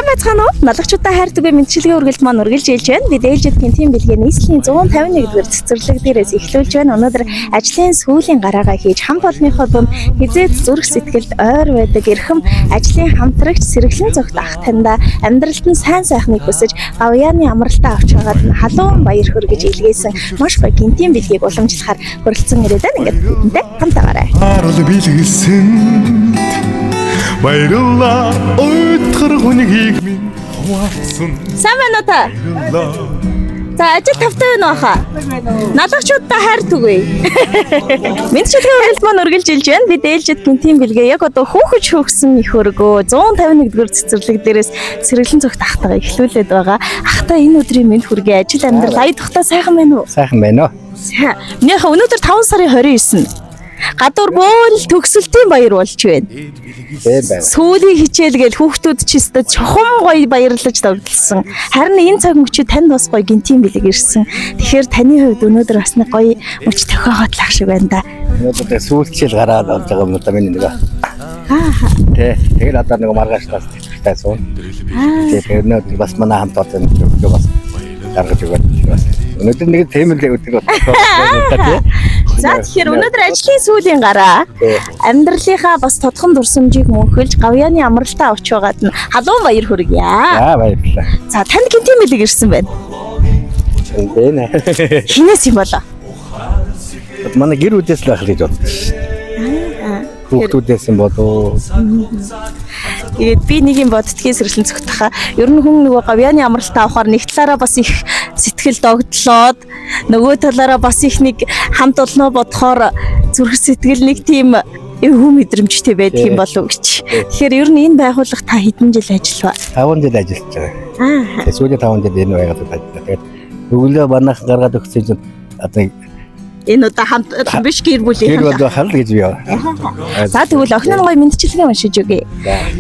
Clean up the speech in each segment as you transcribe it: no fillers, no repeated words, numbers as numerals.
Сайн уу? Налагчуудаа хайртугай мэдчилгээ үргэлж маань үргэлж ээлж байна. Бид ээлжидгийн тийм бэлгээ нийслэлийн 151-р цэцэрлэг дээрээс эхлүүлж байна. Өнөөдөр ажлын сүүлийн гараагаа хийж хамт олонныхоо дунд хизээд зүрх сэтгэлд ойр байдаг эрхэм ажлын хамтрагч сэргэлэн зогт ах таньда амьдралд нь сайн сайхныг хүсэж гавьяаны амралтаа авч байгаад нь халуун баяр хөр гэж илгээсэн маш гоё гинтийн бэлгийг уламжлахаар хүрэлцэн ирээд байна. Ингээд бидэнтэй хамтаагаарай. Баярлалаа өтгөр хүнийг минь хуваалсан. Сайн байна уу та? За ажил тавтай байна уу хаа? Налагчуудаа хайр түгэй. Мэдчилгээ үргэлж маань үргэлж илж байна. Бид ээлжид гинтийн бэлгээ яг одоо хүүхэж хөгсөн их өргөө 151-р цэцэрлэг дээрээс сэргэлэн цогт ахтайгаа эхлүүлээд байгаа. Ахтай энэ өдрийн мэнд хүргэе. Ажил амьдрал аяд сайхан байна уу? Сайхан байна уу? Минийхээ өнөөдөр 5 сарын 29. Гадуур бөөл төгсөлтийн баяр болж байна. Сүүлийн хичээлгээл хүүхдүүд ч өстө чухам гоё баярлаж давталсан. Харин энэ цаг мөчид танд бас гоё гинтийн бэлэг ирсэн. Тэгэхээр таны хувьд өнөөдөр бас нэг гоё мөч тохиогоодлах шиг байна да. Өнөөдөр сүүлчил гараад болж байгаа юм да миний нэг. Тэгэл одоо нэг маргаашнаас тэтгэвтэй суун. Тэгэхээр өнөөдөр бас манай хамт олон өглөө бас гаргаж өгөөд бас. Өнөөдөр нэг темэлэг өдөр болчихсон. За тэгэхээр өнөөдөр ажлын сүүлийн гараа амьдралынхаа бас тодхон дурсамжийг мөнхөлж гавьяаны амралтаа авч байгаад нь халуун баяр хүргье. За баярлалаа. За танд гинтийн бэлэг ирсэн байна. Энд Хинээс юм болоо? Манай гэр үдээс л байх гэж бодсон. Хүүхдүүдээс юм болоо. Тэгээд би нэг юм боддгийн сэргэлэн цогтхаа. Ер нь хүн нөгөө гавьяаны амралтаа авахар нэг талаараа бас их сэтгэл догтлоод нөгөө талаараа бас их нэг хамт олноо бодохоор зүрх сэтгэл нэг тийм эвгүй мэдрэмжтэй байдаг юм болов гэж. Тэгэхээр ер нь энэ байгууллага та хэдэн жил ажиллаваа? 5 жил ажиллаж байгаа. Сүүлийн 5 жил энэ байгаад байна. Тэгээд өглөө банах гаргаад өгсөн чинь одоо энэ удаа хамт биш гэр бүлийн хамт хал гэж би яа. За тэгвэл охин нь гоё мэдчилгээ уншиж өгье.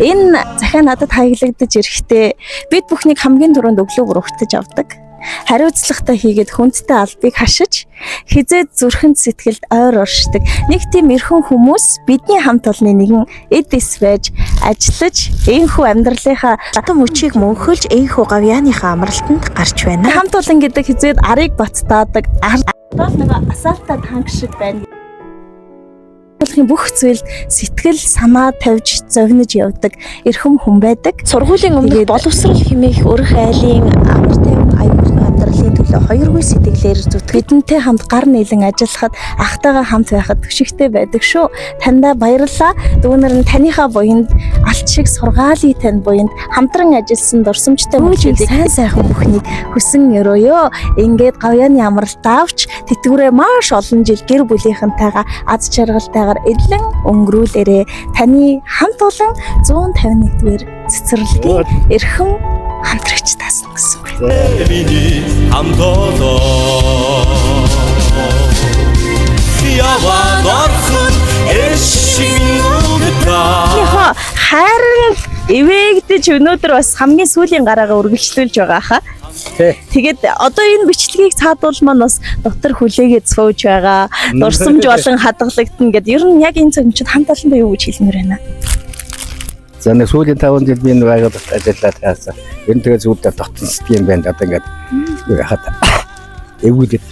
Энэ захиа надад хаяглагдаж ирэхдээ бид бүхнийг хамгийн түрүүнд өглөө бүрхтэж авдаг. Хариуцлагатай хийгээд хүндтэй албыг хашиж хизээд зүрхэнд сэтгэлд ойр оршдог. Нэг тийм эрхэн хүмүүс бидний хамт олонны нэгэн эд эс байж ажиллаж энэхүү амьдралынхаа атом өчийг мөнхөлж энэхүү гавьяаныхаа амралтанд гарч байна. Хамт олон гэдэг хизээд арыг баттаадаг. Бол нэг асаалтаа танк шиг байна. Бүх зүйлд сэтгэл санаа тавьж зовниж явдаг эрхэм хүн байдаг. Сургуулийн өмнөх боловсрал хэмээх өрх айлын амар тайван аюулгүй амьдралын төлөө хоёргүй сэтгэлээр зүтгэдэнтэй хамт гар нийлэн ажиллахад ахтайгаа хамт байхад төшигтэй байдаг шүү. Тандаа баярлалаа. Дүүнэр нь таныхаа буянд алт шиг сургаалын тань буянд хамтран ажилласан дурсамжтай хүмүүсийг сайн сайхан бүхнийг хүсэн өрөөё. Ингээд гавьяаны амралтаа авч тэтгэврээ маш олон жил гэр бүлийнхэнтэйгээ аз жаргалтайгаар эдлэн өнгөрүүлээрээ таны хамт олон 151-р цэцэрлэгийн эрхэм хамтрагч таасан гэсэн үг. Хамт олон яваад орхон эшигнүүдээ харин эвээгдэж өнөөдөр бас хамгийн сүүлийн гараагаа үргэлжлүүлж байгаа хаа. Тэгээд одоо энэ бичлэгийг цаадуул маань бас доктор хүлээгээд сууж байгаа. Дурсамж болон хадгалагдана гэд ер нь яг энэ цаг мөчид хамт олондоо юу гэж хэлмээр байна? За нэг сүүлийн 5 жил би энэ байгууллагад ажиллаад таасан. Ер нь тэгээд сүүлдээ дотносдг юм байна. Одоо ингээд хат эвгүүлээд.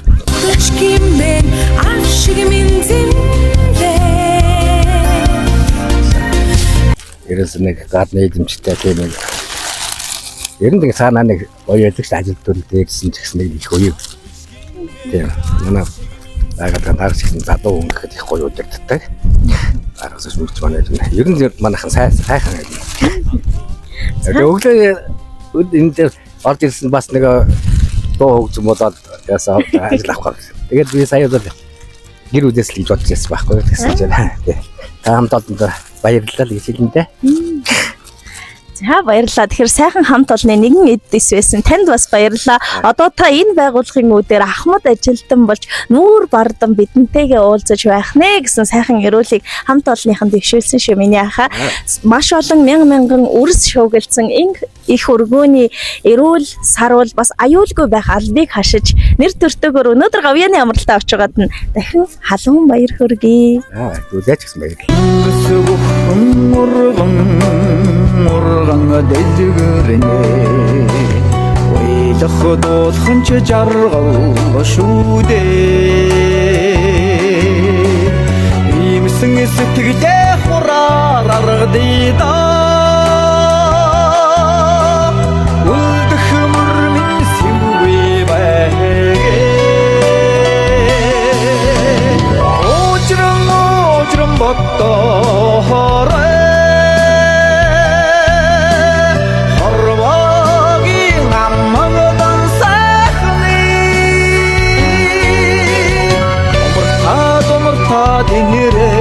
Ерөөс нэг гадны эзэмштэй тийм нэг ер нь тэгээ цаанаа нэг оёлагч ажилтнууд дээрсэн ч гэсэн нэг их гоё. Тийм. Манай байгууллагаас ихсэн залуу хүн гэхэд их гоё удирддаг. Байгууллагаас мөрч манай ер нь манайхан сайхан юм. Өглөө энэ дээр орж ирсэн бас нэг дуу хөгжим болоод ясаа ажил авах гэсэн. Тэгээд би сая удаа гэр үдээс л гэж бодож байсан байхгүй гэсэн чинь. Та хамт олондоо баярлалаа гэж хэлэндээ. За баярлалаа. Тэгэхээр сайхан хамт олонны нэгэн эддэс байсан. Танд бас баярлалаа. Одоо та энэ байгууллагын үүдээр ахмад ажилтан болж нүүр бардан бидэнтэйгээ уулзаж байх нэ гэсэн сайхан эрүүлгийг хамт олонныханд дэвшүүлсэн шүү миний ахаа. Маш олон мянган үрс шуугилсан энэ их өргөөний эрүүл сарвал бас аюулгүй байх албыг хашиж нэр төртөөгөр өнөөдөр гавьяаны амралтаа авч байгаад нь дахин халуун баяр хүргэе. Зүлээч гэсэн баярлалаа. жарган дэлгэрнэ ойлох дуулхан ч жаргал шүү дээ иймсэн сэтгэлээ хураар аргадъя да үлдэх мөр минь сивгүй байгээ ожрон боттоорой Dinire